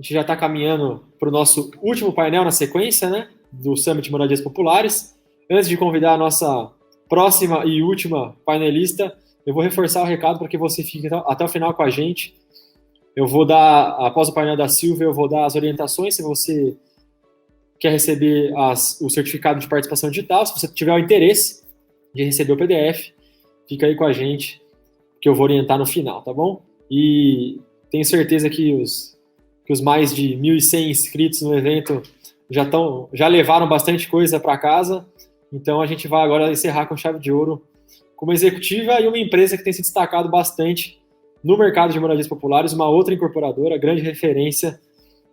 gente já está caminhando para o nosso último painel na sequência, né, do Summit Moradias Populares. Antes de convidar a nossa próxima e última painelista, eu vou reforçar o recado para que você fique até o final com a gente. Eu vou dar, após o painel da Silvia, eu vou dar as orientações se você quer receber o certificado de participação digital. Se você tiver o interesse de receber o PDF, fica aí com a gente, que eu vou orientar no final, tá bom? E tenho certeza que os mais de 1.100 inscritos no evento já levaram bastante coisa para casa. Então, a gente vai agora encerrar com chave de ouro com uma executiva e uma empresa que tem se destacado bastante no mercado de moradias populares, uma outra incorporadora, grande referência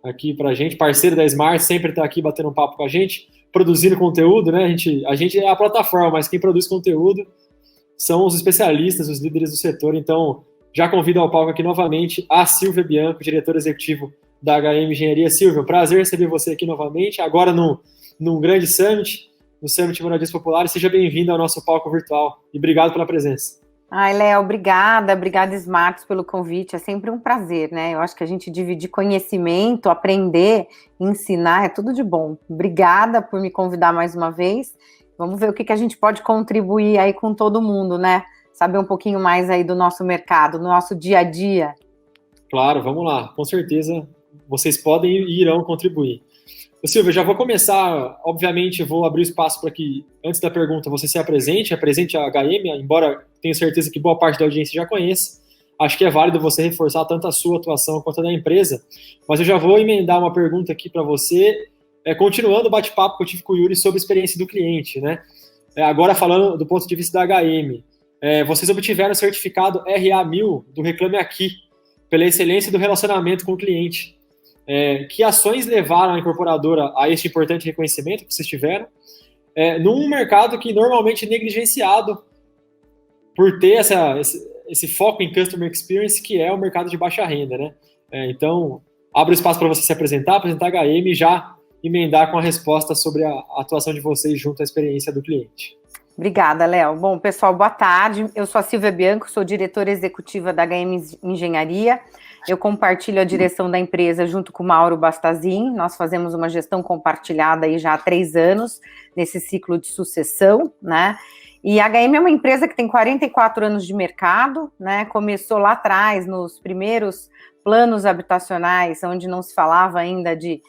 aqui para a gente, parceiro da Smart, sempre está aqui batendo um papo com a gente, produzindo conteúdo, né? A gente é a plataforma, mas quem produz conteúdo são os especialistas, os líderes do setor. Então, já convido ao palco aqui novamente a Silvia Bianco, diretora executiva da HM Engenharia. Silvia, um prazer receber você aqui novamente, agora num grande summit, no Summit Moradias Populares. Seja bem-vindo ao nosso palco virtual e obrigado pela presença. Ai, Léo, obrigada Smarts pelo convite, é sempre um prazer, né? Eu acho que a gente dividir conhecimento, aprender, ensinar, é tudo de bom. Obrigada por me convidar mais uma vez. Vamos ver o que a gente pode contribuir aí com todo mundo, né? Saber um pouquinho mais aí do nosso mercado, do nosso dia a dia. Claro, vamos lá. Com certeza vocês podem e irão contribuir. Silvia, já vou começar, obviamente vou abrir espaço para que, antes da pergunta, você se apresente a HM, embora tenho certeza que boa parte da audiência já conheça. Acho que é válido você reforçar tanto a sua atuação quanto a da empresa, mas eu já vou emendar uma pergunta aqui para você, continuando o bate-papo que eu tive com o Yuri sobre a experiência do cliente, né? Agora falando do ponto de vista da HM, vocês obtiveram o certificado RA1000 do Reclame Aqui, pela excelência do relacionamento com o cliente. Que ações levaram a incorporadora a este importante reconhecimento que vocês tiveram, num mercado que normalmente é negligenciado por ter esse foco em Customer Experience, que é o mercado de baixa renda, né? Então, abro espaço para você se apresentar a HM e já emendar com a resposta sobre a atuação de vocês junto à experiência do cliente. Obrigada, Léo. Bom, pessoal, boa tarde. Eu sou a Silvia Bianco, sou diretora executiva da HM Engenharia. Eu compartilho a direção da empresa junto com o Mauro Bastazin. Nós fazemos uma gestão compartilhada aí já há 3 anos, nesse ciclo de sucessão, né? E a HM é uma empresa que tem 44 anos de mercado, né? Começou lá atrás, nos primeiros planos habitacionais, onde não se falava ainda de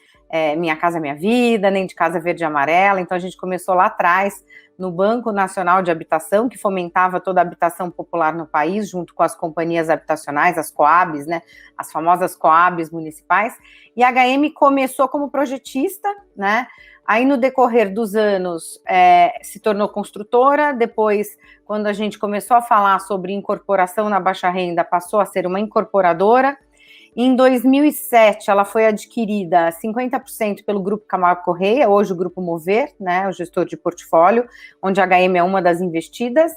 Minha Casa Minha Vida, nem de Casa Verde e Amarela. Então, a gente começou lá atrás, no Banco Nacional de Habitação, que fomentava toda a habitação popular no país, junto com as companhias habitacionais, as Coabs, né, as famosas Coabs municipais, e a HM começou como projetista, né, aí no decorrer dos anos se tornou construtora, depois, quando a gente começou a falar sobre incorporação na baixa renda, passou a ser uma incorporadora. Em 2007, ela foi adquirida 50% pelo Grupo Camargo Correia, hoje o Grupo Mover, né, o gestor de portfólio, onde a HM é uma das investidas,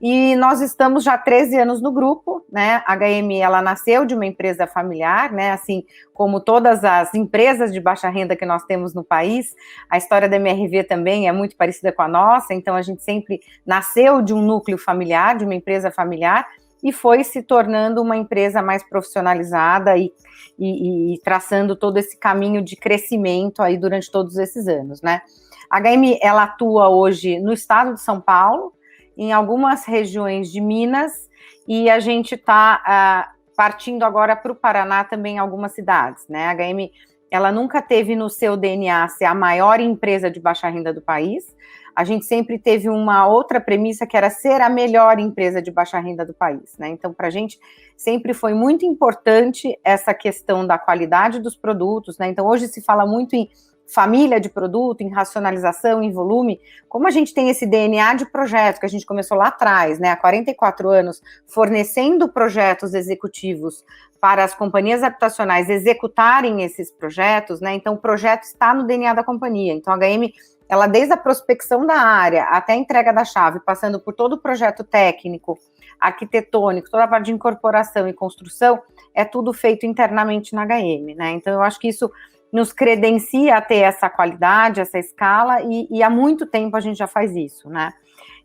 e nós estamos já há 13 anos no grupo, né, a HM, ela nasceu de uma empresa familiar, né, assim como todas as empresas de baixa renda que nós temos no país, a história da MRV também é muito parecida com a nossa, então a gente sempre nasceu de um núcleo familiar, de uma empresa familiar, e foi se tornando uma empresa mais profissionalizada e traçando todo esse caminho de crescimento aí durante todos esses anos, né? A HM, ela atua hoje no estado de São Paulo, em algumas regiões de Minas, e a gente está partindo agora para o Paraná também em algumas cidades, né? A HM, ela nunca teve no seu DNA ser a maior empresa de baixa renda do país. A gente sempre teve uma outra premissa que era ser a melhor empresa de baixa renda do país, né? Então, para a gente sempre foi muito importante essa questão da qualidade dos produtos, né? Então, hoje se fala muito em família de produto, em racionalização, em volume. Como a gente tem esse DNA de projeto que a gente começou lá atrás, né? Há 44 anos, fornecendo projetos executivos para as companhias habitacionais executarem esses projetos, né? Então, o projeto está no DNA da companhia. Então, a HM, ela desde a prospecção da área até a entrega da chave, passando por todo o projeto técnico, arquitetônico, toda a parte de incorporação e construção, é tudo feito internamente na HM, né? Então, eu acho que isso nos credencia a ter essa qualidade, essa escala, e há muito tempo a gente já faz isso, né?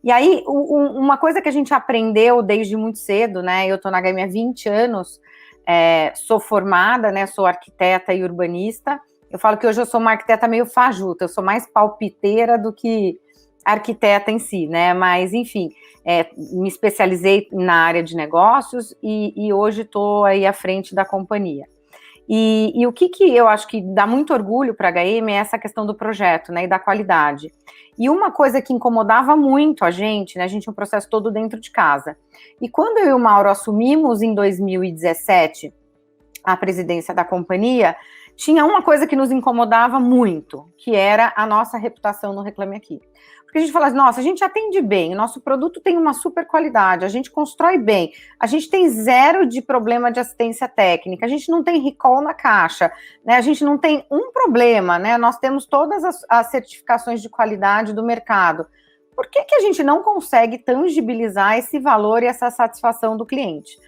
E aí, uma coisa que a gente aprendeu desde muito cedo, né? Eu estou na HM há 20 anos, sou formada, né, sou arquiteta e urbanista. Eu falo que hoje eu sou uma arquiteta meio fajuta, eu sou mais palpiteira do que arquiteta em si, né? Mas, enfim, me especializei na área de negócios e hoje estou aí à frente da companhia. E o que eu acho que dá muito orgulho para a HM é essa questão do projeto, né, e da qualidade. E uma coisa que incomodava muito a gente, né, a gente tinha um processo todo dentro de casa. E quando eu e o Mauro assumimos em 2017 a presidência da companhia, tinha uma coisa que nos incomodava muito, que era a nossa reputação no Reclame Aqui. Porque a gente fala assim, nossa, a gente atende bem, o nosso produto tem uma super qualidade, a gente constrói bem, a gente tem zero de problema de assistência técnica, a gente não tem recall na caixa, né, a gente não tem um problema, né, nós temos todas as certificações de qualidade do mercado. Por que a gente não consegue tangibilizar esse valor e essa satisfação do cliente?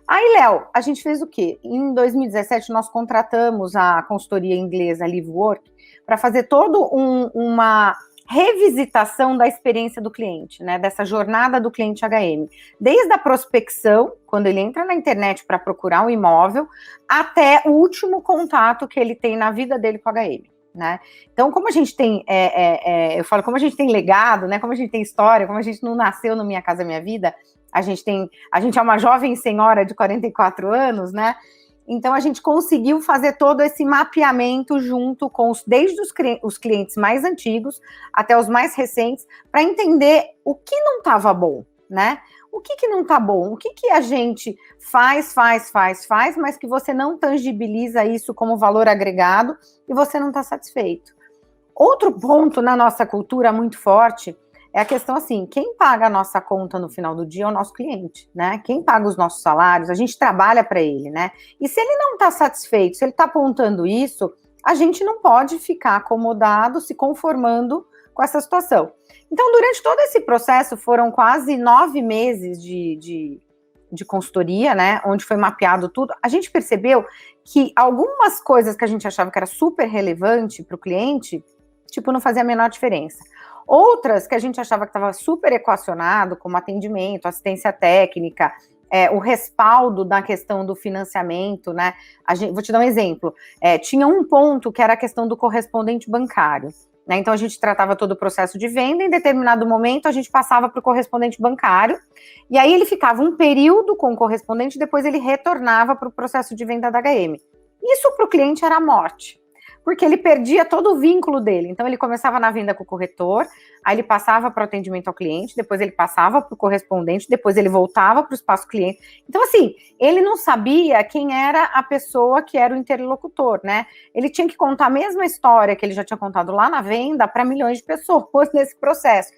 Aí, Léo, a gente fez o quê? Em 2017, nós contratamos a consultoria inglesa LiveWork para fazer toda uma revisitação da experiência do cliente, né? Dessa jornada do cliente HM. Desde a prospecção, quando ele entra na internet para procurar um imóvel, até o último contato que ele tem na vida dele com a HM. Né? Então, como a gente tem, eu falo, como a gente tem legado, né? Como a gente tem história, como a gente não nasceu no Minha Casa Minha Vida, a gente é uma jovem senhora de 44 anos, né? Então, a gente conseguiu fazer todo esse mapeamento junto com desde os clientes mais antigos até os mais recentes, para entender o que não estava bom, né? O que não está bom? O que a gente faz, mas que você não tangibiliza isso como valor agregado e você não está satisfeito. Outro ponto na nossa cultura muito forte é a questão assim, quem paga a nossa conta no final do dia é o nosso cliente, né? Quem paga os nossos salários, a gente trabalha para ele, né? E se ele não está satisfeito, se ele está apontando isso, a gente não pode ficar acomodado, se conformando com essa situação. Então, durante todo esse processo, foram quase 9 meses de consultoria, né, onde foi mapeado tudo. A gente percebeu que algumas coisas que a gente achava que era super relevante para o cliente, tipo, não fazia a menor diferença. Outras que a gente achava que estava super equacionado, como atendimento, assistência técnica, o respaldo da questão do financiamento, né? Vou te dar um exemplo. Tinha um ponto que era a questão do correspondente bancário. Né? Então, a gente tratava todo o processo de venda, em determinado momento a gente passava para o correspondente bancário, e aí ele ficava um período com o correspondente, depois ele retornava para o processo de venda da HM. Isso para o cliente era a morte, porque ele perdia todo o vínculo dele. Então, ele começava na venda com o corretor, aí ele passava para o atendimento ao cliente, depois ele passava para o correspondente, depois ele voltava para o espaço cliente. Então, assim, ele não sabia quem era a pessoa que era o interlocutor, né? Ele tinha que contar a mesma história que ele já tinha contado lá na venda para milhões de pessoas nesse processo.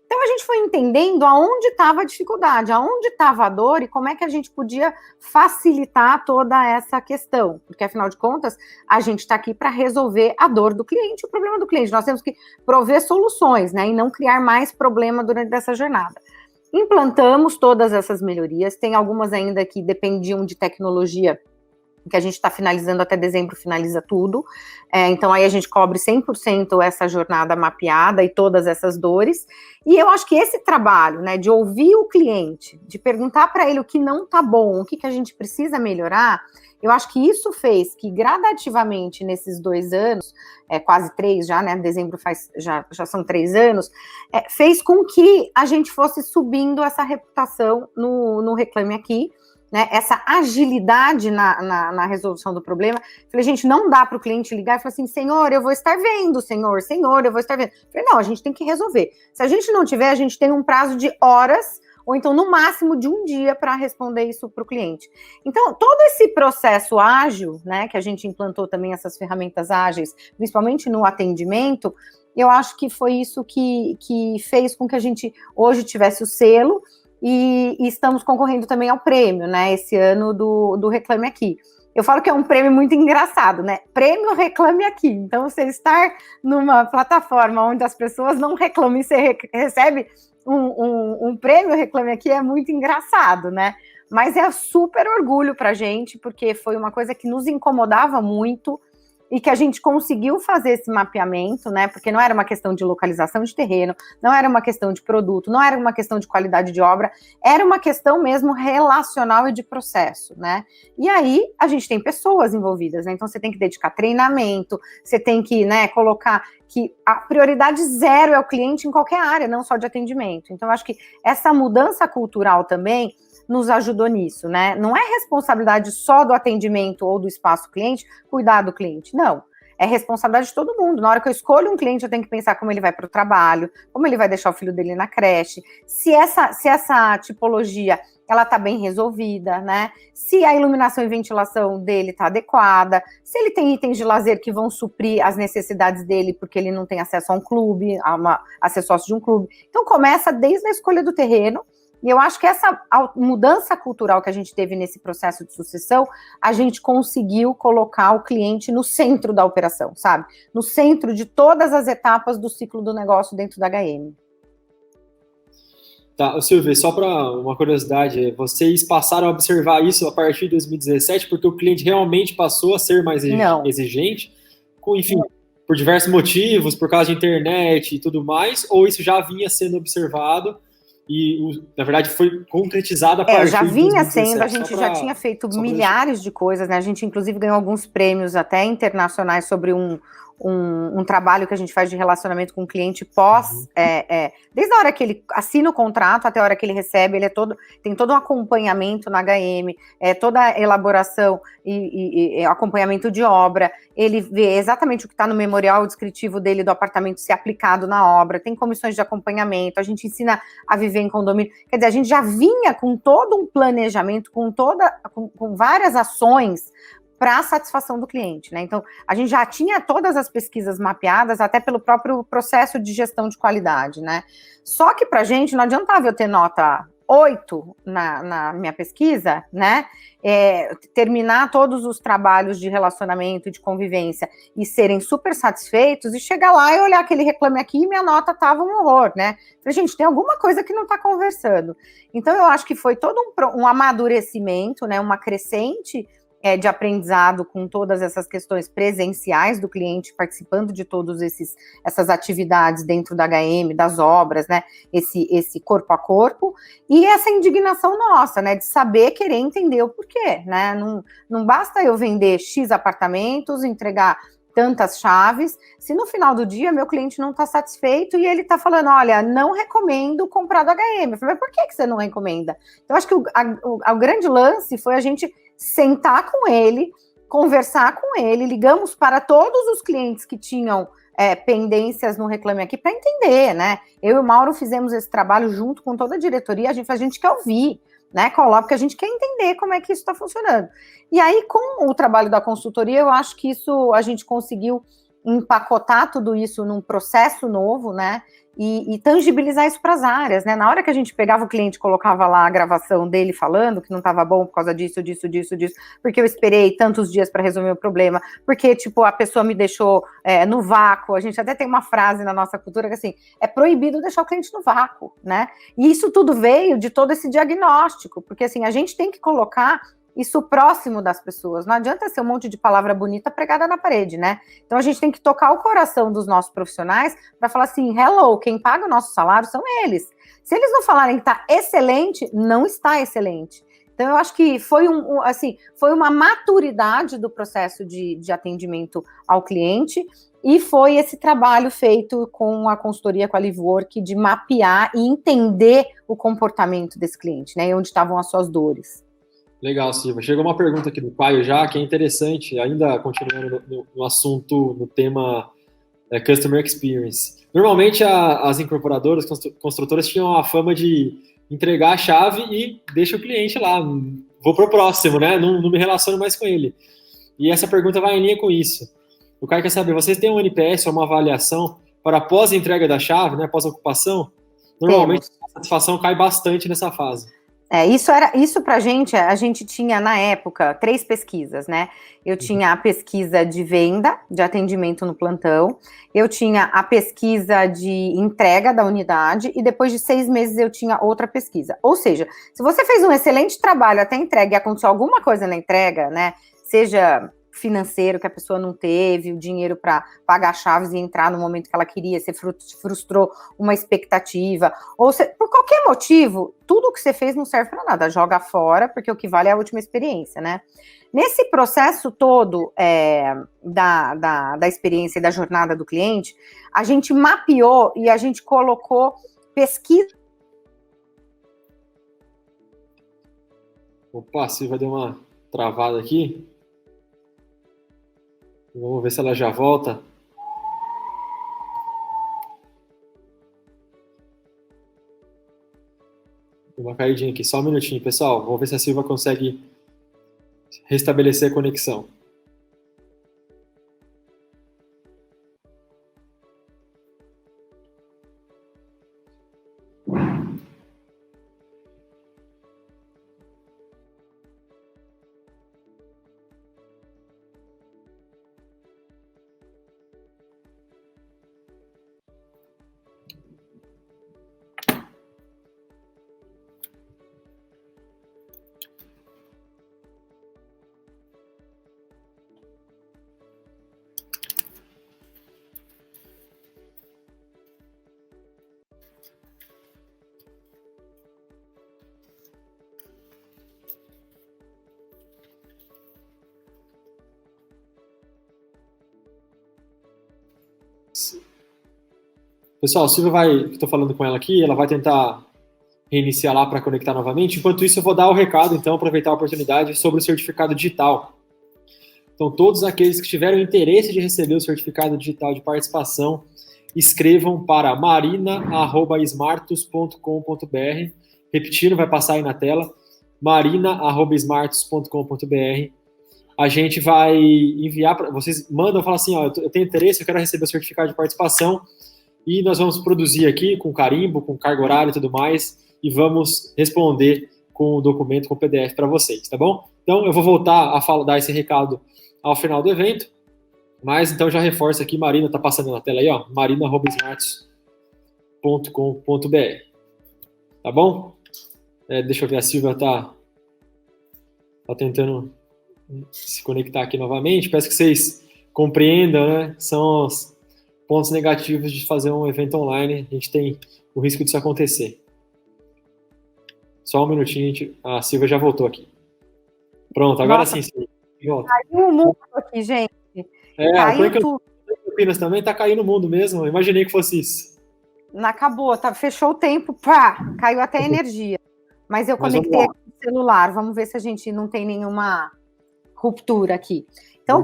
Então, a gente foi entendendo aonde estava a dificuldade, aonde estava a dor e como é que a gente podia facilitar toda essa questão. Porque, afinal de contas, a gente está aqui para resolver a dor do cliente, o problema do cliente. Nós temos que prover soluções, né, e não criar mais problema durante essa jornada. Implantamos todas essas melhorias, tem algumas ainda que dependiam de tecnologia, que a gente está finalizando até dezembro, finaliza tudo. Então, aí a gente cobre 100% essa jornada mapeada e todas essas dores. E eu acho que esse trabalho, né, de ouvir o cliente, de perguntar para ele o que não está bom, o que a gente precisa melhorar, eu acho que isso fez que gradativamente nesses 2 anos, quase 3 já, né, dezembro já são 3 anos, fez com que a gente fosse subindo essa reputação no Reclame Aqui, né, essa agilidade na resolução do problema. Falei, gente, não dá para o cliente ligar e falar assim, senhor, eu vou estar vendo, senhor, eu vou estar vendo. Falei, não, a gente tem que resolver. Se a gente não tiver, a gente tem um prazo de horas, ou então no máximo de 1 dia para responder isso para o cliente. Então, todo esse processo ágil, né, que a gente implantou também essas ferramentas ágeis, principalmente no atendimento, eu acho que foi isso que fez com que a gente hoje tivesse o selo. E estamos concorrendo também ao prêmio, né, esse ano do Reclame Aqui. Eu falo que é um prêmio muito engraçado, né, prêmio Reclame Aqui. Então, você estar numa plataforma onde as pessoas não reclamam e você recebe um prêmio Reclame Aqui é muito engraçado, né, mas é super orgulho pra gente, porque foi uma coisa que nos incomodava muito. e que a gente conseguiu fazer esse mapeamento, né? Porque não era uma questão de localização de terreno, não era uma questão de produto, não era uma questão de qualidade de obra, era uma questão mesmo relacional e de processo, né? E aí a gente tem pessoas envolvidas, né? Então você tem que dedicar treinamento, você tem que, né, colocar que a prioridade zero é o cliente em qualquer área, não só de atendimento. Então eu acho que essa mudança cultural também nos ajudou nisso, né? Não é responsabilidade só do atendimento ou do espaço cliente cuidar do cliente, não. É responsabilidade de todo mundo. Na hora que eu escolho um cliente, eu tenho que pensar como ele vai para o trabalho, como ele vai deixar o filho dele na creche, se essa tipologia ela está bem resolvida, né? Se a iluminação e ventilação dele está adequada, se ele tem itens de lazer que vão suprir as necessidades dele, porque ele não tem acesso a um clube, a ser sócio de um clube. Então começa desde a escolha do terreno. E eu acho que essa mudança cultural que a gente teve nesse processo de sucessão, a gente conseguiu colocar o cliente no centro da operação, sabe? No centro de todas as etapas do ciclo do negócio dentro da HM. Tá, Silvia, só para uma curiosidade, vocês passaram a observar isso a partir de 2017, porque o cliente realmente passou a ser mais exigente, enfim, por diversos motivos, por causa de internet e tudo mais, ou isso já vinha sendo observado e, na verdade, foi concretizado a partir de 2017? Já vinha sendo, a gente já tinha feito milhares de coisas, né? A gente, inclusive, ganhou alguns prêmios até internacionais sobre um trabalho que a gente faz de relacionamento com o cliente pós, desde a hora que ele assina o contrato até a hora que ele recebe, tem todo um acompanhamento na HM, toda a elaboração e acompanhamento de obra, ele vê exatamente o que está no memorial descritivo dele do apartamento ser aplicado na obra, tem comissões de acompanhamento, a gente ensina a viver em condomínio, quer dizer, a gente já vinha com todo um planejamento, com várias ações para a satisfação do cliente, né? Então, a gente já tinha todas as pesquisas mapeadas, até pelo próprio processo de gestão de qualidade, né? Só que para a gente não adiantava eu ter nota 8 na minha pesquisa, né? Terminar todos os trabalhos de relacionamento e de convivência e serem super satisfeitos e chegar lá e olhar aquele reclame aqui e minha nota estava um horror, né? Falei, gente, tem alguma coisa que não está conversando. Então, eu acho que foi todo um amadurecimento, né? Uma crescente de aprendizado com todas essas questões presenciais do cliente, participando de todas essas atividades dentro da HM, das obras, né, esse corpo a corpo, e essa indignação nossa, né, de saber, querer entender o porquê, né, não basta eu vender X apartamentos, entregar tantas chaves, se no final do dia meu cliente não está satisfeito e ele está falando, olha, não recomendo comprar da HM. Eu falei, mas por que você não recomenda? Então, acho que o grande lance foi a gente sentar com ele, conversar com ele, ligamos para todos os clientes que tinham pendências no Reclame Aqui para entender, né? Eu e o Mauro fizemos esse trabalho junto com toda a diretoria, a gente quer ouvir, né? Porque a gente quer entender como é que isso está funcionando. E aí, com o trabalho da consultoria, eu acho que a gente conseguiu empacotar tudo isso num processo novo, né? E tangibilizar isso para as áreas, né? Na hora que a gente pegava o cliente, colocava lá a gravação dele falando que não estava bom por causa disso, porque eu esperei tantos dias para resolver o problema, porque, tipo, a pessoa me deixou no vácuo. A gente até tem uma frase na nossa cultura que, assim, é proibido deixar o cliente no vácuo, né? E isso tudo veio de todo esse diagnóstico, porque, assim, a gente tem que colocar isso próximo das pessoas. Não adianta ser um monte de palavra bonita pregada na parede, né? Então a gente tem que tocar o coração dos nossos profissionais para falar assim, hello, quem paga o nosso salário são eles. Se eles não falarem que está excelente, não está excelente. Então eu acho que foi foi uma maturidade do processo de atendimento ao cliente e foi esse trabalho feito com a consultoria, com a Livework, de mapear e entender o comportamento desse cliente, né? E onde estavam as suas dores. Legal, Silvia. Chegou uma pergunta aqui do Caio já, que é interessante, ainda continuando no assunto, no tema Customer Experience. Normalmente as incorporadoras, construtoras tinham a fama de entregar a chave e deixa o cliente lá, vou pro próximo, né? Não me relaciono mais com ele. E essa pergunta vai em linha com isso. O Caio quer saber, vocês têm um NPS ou uma avaliação para pós-entrega da chave, né? Pós-ocupação? Normalmente a satisfação cai bastante nessa fase. Isso pra gente, a gente tinha na época 3 pesquisas, né? Eu tinha a pesquisa de venda, de atendimento no plantão, eu tinha a pesquisa de entrega da unidade e depois de 6 meses eu tinha outra pesquisa. Ou seja, se você fez um excelente trabalho até a entrega e aconteceu alguma coisa na entrega, né? Seja financeiro que a pessoa não teve, o dinheiro para pagar chaves e entrar no momento que ela queria, você frustrou uma expectativa, ou por qualquer motivo, tudo que você fez não serve para nada, joga fora, porque o que vale é a última experiência, né? Nesse processo todo da experiência e da jornada do cliente, a gente mapeou e a gente colocou pesquisa. Opa, a Silvia deu uma travada aqui. Vamos ver se ela já volta. Deu uma caidinha aqui, só um minutinho, pessoal. Vamos ver se a Silvia consegue restabelecer a conexão. Pessoal, a Silvia estou falando com ela aqui, ela vai tentar reiniciar lá para conectar novamente. Enquanto isso, eu vou dar o recado, então, aproveitar a oportunidade sobre o certificado digital. Então, todos aqueles que tiveram interesse de receber o certificado digital de participação, escrevam para marina@smartus.com.br. Repetindo, vai passar aí na tela, marina@smartus.com.br. A gente vai enviar para vocês, mandam, falam assim, ó, eu tenho interesse, eu quero receber o certificado de participação, e nós vamos produzir aqui com carimbo, com carga horária e tudo mais, e vamos responder com o documento, com o PDF para vocês, tá bom? Então, eu vou voltar a dar esse recado ao final do evento, mas então já reforço aqui, Marina, tá passando na tela aí, ó, marina@smartus.com.br, tá bom? Deixa eu ver, a Silvia tá tentando se conectar aqui novamente, peço que vocês compreendam, né, são os pontos negativos de fazer um evento online, a gente tem o risco disso acontecer. Só um minutinho, a Silvia já voltou aqui. Pronto, agora Nossa, sim, Silvia. Volta. Caiu o mundo aqui, gente. Caiu tudo. Campinas também tá caindo o mundo mesmo, eu imaginei que fosse isso. Acabou, fechou o tempo, pá, caiu até a energia. Mas eu conectei aqui o celular, vamos ver se a gente não tem nenhuma ruptura aqui. Então,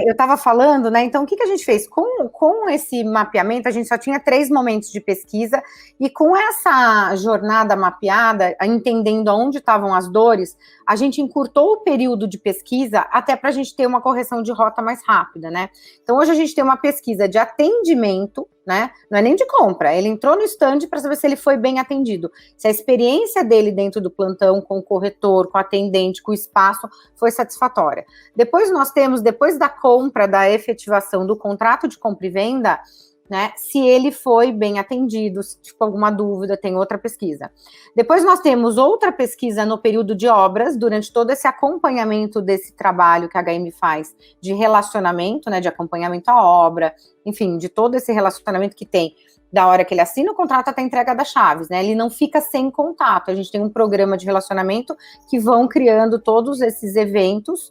eu estava falando, né? Então, o que a gente fez? Com esse mapeamento, a gente só tinha 3 momentos de pesquisa, e com essa jornada mapeada, entendendo onde estavam as dores, a gente encurtou o período de pesquisa até para a gente ter uma correção de rota mais rápida, né? Então, hoje a gente tem uma pesquisa de atendimento, né? Não é nem de compra, ele entrou no stand para saber se ele foi bem atendido, se a experiência dele dentro do plantão, com o corretor, com o atendente, com o espaço, foi satisfatória. Depois nós temos, depois da compra, da efetivação do contrato de compra e venda, né, se ele foi bem atendido, se ficou alguma dúvida, tem outra pesquisa. Depois nós temos outra pesquisa no período de obras, durante todo esse acompanhamento desse trabalho que a HM faz de relacionamento, né, de acompanhamento à obra, enfim, de todo esse relacionamento que tem da hora que ele assina o contrato até a entrega das chaves, né, ele não fica sem contato, a gente tem um programa de relacionamento que vão criando todos esses eventos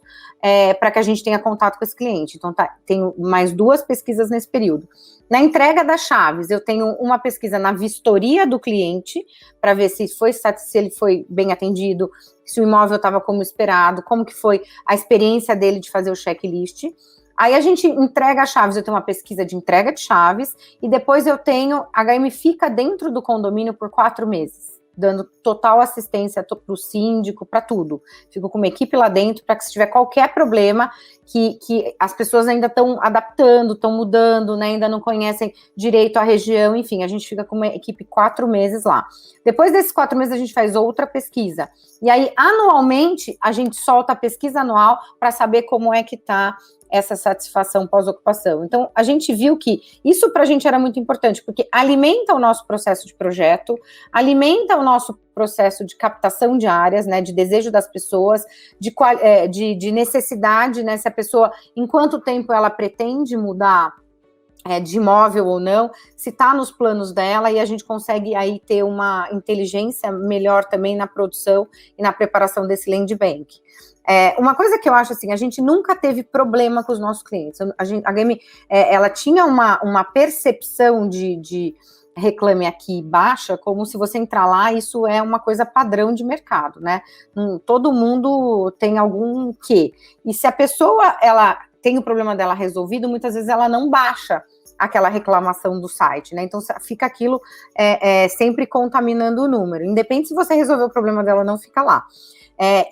para que a gente tenha contato com esse cliente. Então, tenho mais 2 pesquisas nesse período. Na entrega das chaves, eu tenho uma pesquisa na vistoria do cliente, para ver se ele foi bem atendido, se o imóvel estava como esperado, como que foi a experiência dele de fazer o checklist. Aí a gente entrega as chaves, eu tenho uma pesquisa de entrega de chaves, e depois a HM fica dentro do condomínio por 4 meses, dando total assistência para o síndico, para tudo. Fico com uma equipe lá dentro, para que se tiver qualquer problema, que as pessoas ainda estão adaptando, estão mudando, né, ainda não conhecem direito a região, enfim, a gente fica com uma equipe 4 meses lá. Depois desses 4 meses, a gente faz outra pesquisa. E aí, anualmente, a gente solta a pesquisa anual para saber como é que está essa satisfação pós-ocupação. Então, a gente viu que isso para a gente era muito importante, porque alimenta o nosso processo de projeto, alimenta o nosso processo de captação de áreas, né, de desejo das pessoas, de necessidade, né, se a pessoa, em quanto tempo ela pretende mudar de imóvel ou não, se está nos planos dela, e a gente consegue aí ter uma inteligência melhor também na produção e na preparação desse land bank. Uma coisa que eu acho assim, a gente nunca teve problema com os nossos clientes. A Game, ela tinha uma percepção de reclame aqui baixa, como se você entrar lá, isso é uma coisa padrão de mercado, né? Todo mundo tem algum quê. E se a pessoa, ela tem o problema dela resolvido, muitas vezes ela não baixa aquela reclamação do site, né? Então fica aquilo sempre contaminando o número. Independente se você resolver o problema dela, não fica lá.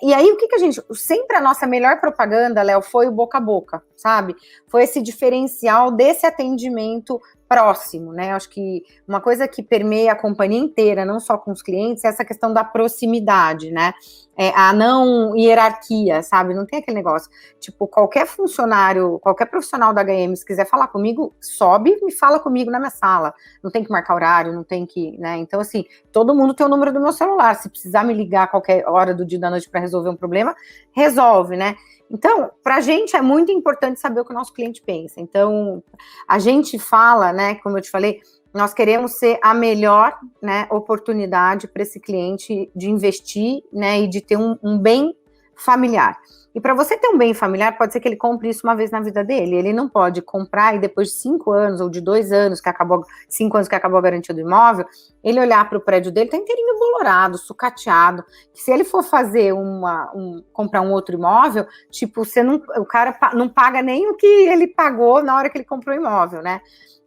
E aí, o que a gente... Sempre a nossa melhor propaganda, Léo, foi o boca a boca, sabe? Foi esse diferencial desse atendimento próximo, né? Acho que uma coisa que permeia a companhia inteira, não só com os clientes, é essa questão da proximidade, né? A não hierarquia, sabe? Não tem aquele negócio. Tipo, qualquer funcionário, qualquer profissional da HM, se quiser falar comigo, sobe e fala comigo na minha sala. Não tem que marcar horário, não tem que, né? Então, assim, todo mundo tem o número do meu celular. Se precisar me ligar a qualquer hora do dia e da noite para resolver um problema, resolve, né? Então, para a gente é muito importante saber o que o nosso cliente pensa. Então, a gente fala, né, como eu te falei, nós queremos ser a melhor, né, oportunidade para esse cliente de investir, né, e de ter um bem familiar. E para você ter um bem familiar, pode ser que ele compre isso uma vez na vida dele. Ele não pode comprar e depois de 5 anos ou de 2 anos, 5 anos que acabou a garantia do imóvel, ele olhar para o prédio dele, tá inteirinho bolorado, sucateado. Se ele for fazer comprar um outro imóvel, tipo, o cara não paga nem o que ele pagou na hora que ele comprou o imóvel, né?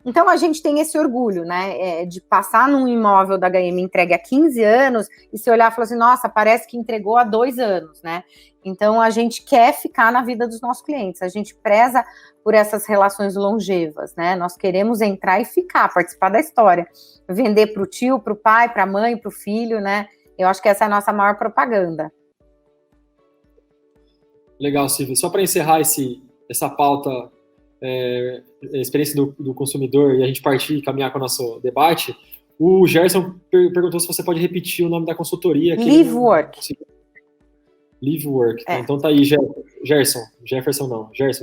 Então, a gente tem esse orgulho, né, de passar num imóvel da HM entregue há 15 anos e se olhar e falar assim, nossa, parece que entregou há 2 anos, né? Então, a gente quer ficar na vida dos nossos clientes, a gente preza por essas relações longevas, né? Nós queremos entrar e ficar, participar da história, vender para o tio, para o pai, para a mãe, para o filho, né? Eu acho que essa é a nossa maior propaganda. Legal, Silvia. Só para encerrar essa pauta, a experiência do consumidor, e a gente partir e caminhar com o nosso debate, o Gerson perguntou se você pode repetir o nome da consultoria. LiveWork. LiveWork. Então tá aí, Gerson,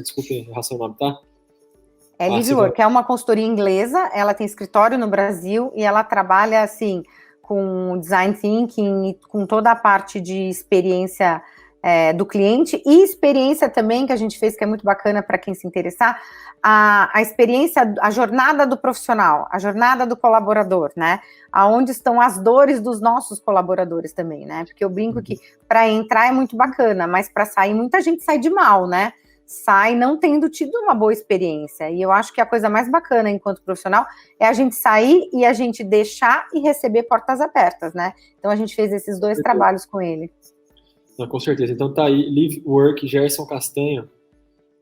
desculpe errar seu nome, tá? LiveWork é uma consultoria inglesa, ela tem escritório no Brasil e ela trabalha, assim, com design thinking e com toda a parte de experiência do cliente e experiência também que a gente fez, que é muito bacana para quem se interessar, a experiência, a jornada do profissional, a jornada do colaborador, né? Aonde estão as dores dos nossos colaboradores também, né? Porque eu brinco que para entrar é muito bacana, mas para sair, muita gente sai de mal, né? Sai não tendo tido uma boa experiência. E eu acho que a coisa mais bacana enquanto profissional é a gente sair e a gente deixar e receber portas abertas, né? Então a gente fez esses 2 trabalhos com ele. Não, com certeza. Então tá aí, LiveWork, Gerson Castanho,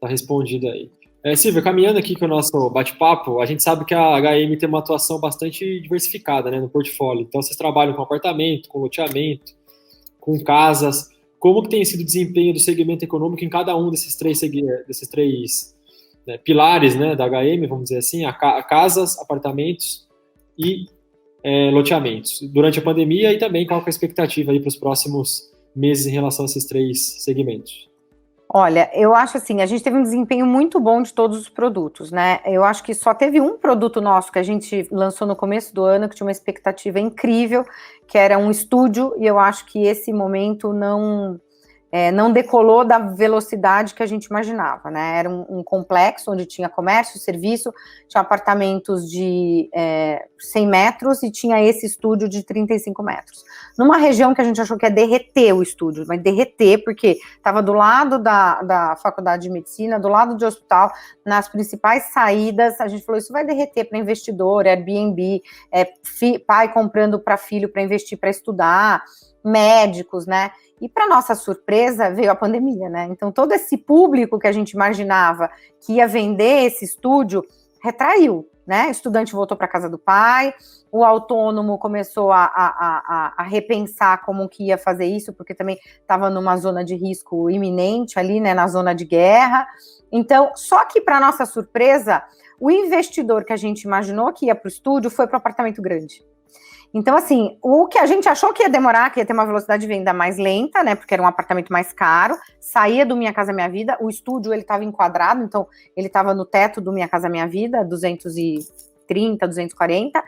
tá respondido aí. Silvia, caminhando aqui com o nosso bate-papo, a gente sabe que a HM tem uma atuação bastante diversificada, né, no portfólio. Então vocês trabalham com apartamento, com loteamento, com casas. Como que tem sido o desempenho do segmento econômico em cada um desses três pilares, né, da HM, vamos dizer assim, casas, apartamentos e loteamentos, durante a pandemia, e também qual que é a expectativa aí para os próximos meses em relação a esses 3 segmentos? Olha, eu acho assim, a gente teve um desempenho muito bom de todos os produtos, né? Eu acho que só teve um produto nosso que a gente lançou no começo do ano, que tinha uma expectativa incrível, que era um estúdio, e eu acho que esse momento não decolou da velocidade que a gente imaginava, né? Era um complexo onde tinha comércio, serviço, tinha apartamentos de 100 metros e tinha esse estúdio de 35 metros. Numa região que a gente achou que ia derreter o estúdio, mas derreter porque estava do lado da faculdade de medicina, do lado de hospital, nas principais saídas, a gente falou, isso vai derreter para investidor, Airbnb, pai comprando para filho para investir, para estudar, médicos, né? E para nossa surpresa, veio a pandemia, né? Então, todo esse público que a gente imaginava que ia vender esse estúdio, retraiu. né? Estudante voltou para casa do pai, o autônomo começou a repensar como que ia fazer isso, porque também estava numa zona de risco iminente ali, né? Na zona de guerra. Então, só que para nossa surpresa, o investidor que a gente imaginou que ia para o estúdio foi para o apartamento grande. Então, assim, o que a gente achou que ia demorar, que ia ter uma velocidade de venda mais lenta, né, porque era um apartamento mais caro, saía do Minha Casa Minha Vida, o estúdio, ele estava enquadrado, então, ele estava no teto do Minha Casa Minha Vida, 230, 240,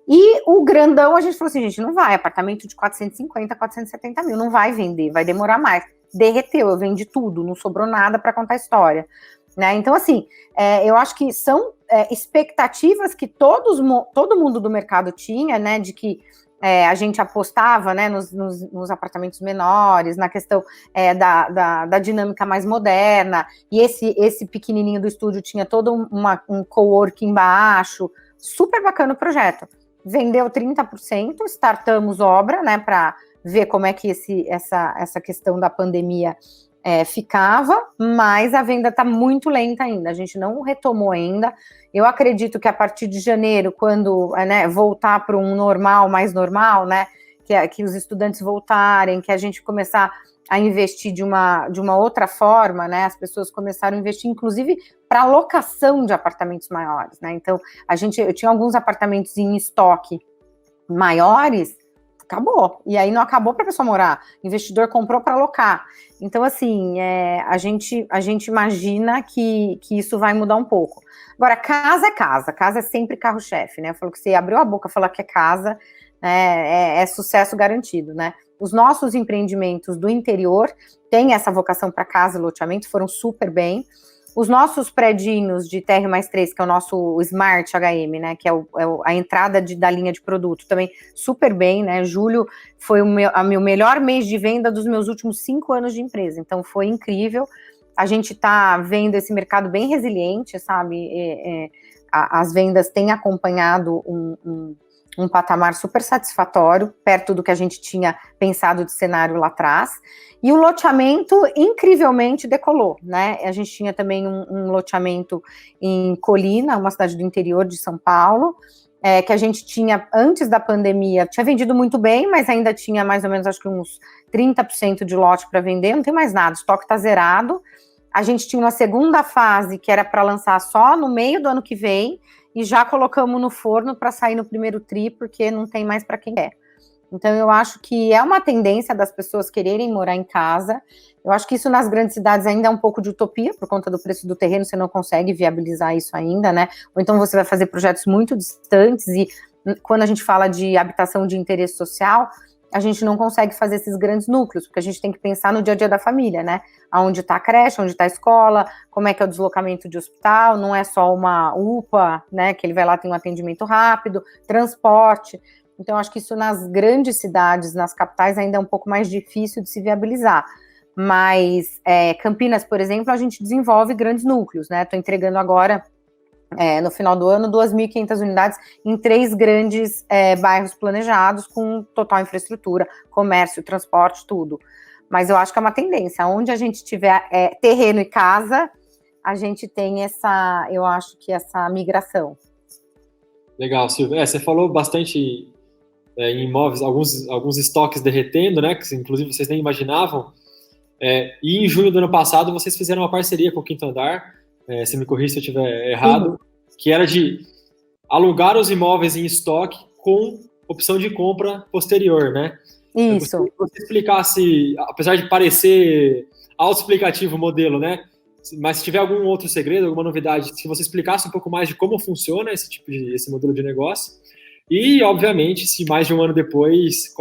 e o grandão, a gente falou assim, gente, não vai, apartamento de 450, 470 mil, não vai vender, vai demorar mais. Derreteu, eu vendi tudo, não sobrou nada para contar a história. Né? Então, assim, eu acho que são expectativas que todo mundo do mercado tinha, né, de que a gente apostava, né, nos apartamentos menores, na questão da dinâmica mais moderna, e esse pequenininho do estúdio tinha todo um coworking embaixo, super bacana o projeto. Vendeu 30%, startamos obra, né, para ver como é que essa questão da pandemia ficava, mas a venda está muito lenta ainda, a gente não retomou ainda. Eu acredito que a partir de janeiro, quando voltar para um normal, mais normal, né, que os estudantes voltarem, que a gente começar a investir de uma outra forma, né, as pessoas começaram a investir, inclusive, para locação de apartamentos maiores, né, então, eu tinha alguns apartamentos em estoque maiores, acabou. E aí não acabou para a pessoa morar. O investidor comprou para alocar. Então, assim, a gente imagina que isso vai mudar um pouco. Agora, casa é casa. Casa é sempre carro-chefe, né? Eu falo que você abriu a boca e falar que é casa, né, é sucesso garantido, né? Os nossos empreendimentos do interior têm essa vocação para casa e loteamento, foram super bem. Os nossos predinhos de TR+3, que é o nosso Smart HM, né, que é a entrada da linha de produto, também super bem, né, julho foi o meu melhor mês de venda dos meus últimos 5 anos de empresa, então foi incrível. A gente está vendo esse mercado bem resiliente, sabe, as vendas têm acompanhado um patamar super satisfatório, perto do que a gente tinha pensado de cenário lá atrás, e o loteamento, incrivelmente, decolou, né, a gente tinha também um loteamento em Colina, uma cidade do interior de São Paulo, que a gente tinha, antes da pandemia, tinha vendido muito bem, mas ainda tinha mais ou menos, acho que uns 30% de lote para vender, não tem mais nada, o estoque está zerado. A gente tinha uma segunda fase, que era para lançar só no meio do ano que vem, e já colocamos no forno para sair no primeiro tri, porque não tem mais para quem quer. Então, eu acho que é uma tendência das pessoas quererem morar em casa. Eu acho que isso nas grandes cidades ainda é um pouco de utopia, por conta do preço do terreno, você não consegue viabilizar isso ainda, né? Ou então você vai fazer projetos muito distantes, e quando a gente fala de habitação de interesse social, a gente não consegue fazer esses grandes núcleos, porque a gente tem que pensar no dia a dia da família, né? Aonde está a creche, onde está a escola, como é que é o deslocamento de hospital, não é só uma UPA, né? Que ele vai lá, tem um atendimento rápido, transporte. Então, acho que isso nas grandes cidades, nas capitais, ainda é um pouco mais difícil de se viabilizar. Mas Campinas, por exemplo, a gente desenvolve grandes núcleos, né? Estou entregando agora, no final do ano, 2.500 unidades em 3 grandes bairros planejados, com total infraestrutura, comércio, transporte, tudo. Mas eu acho que é uma tendência. Onde a gente tiver terreno e casa, a gente tem essa migração. Legal, Silvia. Você falou bastante em imóveis, alguns estoques derretendo, né? Que inclusive vocês nem imaginavam. E em junho do ano passado vocês fizeram uma parceria com o Quinto Andar, se me corrija se eu estiver errado, que era de alugar os imóveis em estoque com opção de compra posterior, né? Isso. Eu gostaria que você explicasse, apesar de parecer autoexplicativo o modelo, né? Mas se tiver algum outro segredo, alguma novidade, se você explicasse um pouco mais de como funciona esse modelo de negócio, e, obviamente, se mais de um ano depois,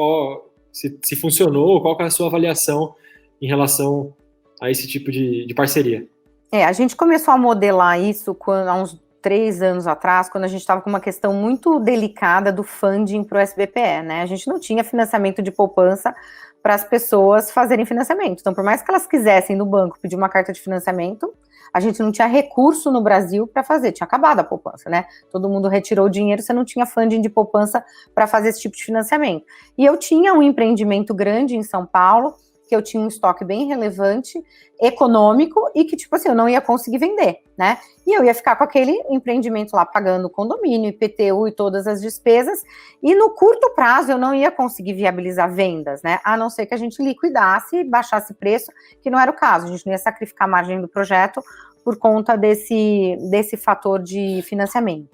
se funcionou, qual que é a sua avaliação em relação a esse tipo de parceria? A gente começou a modelar isso há uns 3 anos atrás, quando a gente estava com uma questão muito delicada do funding para o SBPE, né? A gente não tinha financiamento de poupança para as pessoas fazerem financiamento. Então, por mais que elas quisessem no banco pedir uma carta de financiamento, a gente não tinha recurso no Brasil para fazer, tinha acabado a poupança, né? Todo mundo retirou o dinheiro, você não tinha funding de poupança para fazer esse tipo de financiamento. E eu tinha um empreendimento grande em São Paulo, que eu tinha um estoque bem relevante, econômico, e que, tipo assim, eu não ia conseguir vender, né? E eu ia ficar com aquele empreendimento lá pagando condomínio, IPTU e todas as despesas, e no curto prazo eu não ia conseguir viabilizar vendas, né? A não ser que a gente liquidasse, baixasse preço, que não era o caso, a gente não ia sacrificar a margem do projeto por conta desse fator de financiamento.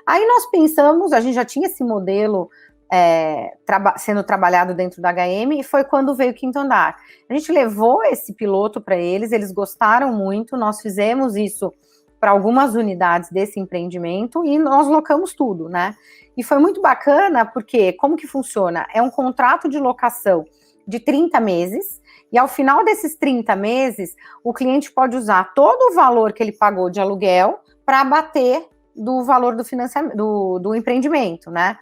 Aí nós pensamos, a gente já tinha esse modelo sendo trabalhado dentro da HM, e foi quando veio o Quinto Andar. A gente levou esse piloto para eles gostaram muito, nós fizemos isso para algumas unidades desse empreendimento e nós locamos tudo, né? E foi muito bacana porque, como que funciona? É um contrato de locação de 30 meses, e ao final desses 30 meses, o cliente pode usar todo o valor que ele pagou de aluguel para abater do valor do financiamento, do empreendimento, né?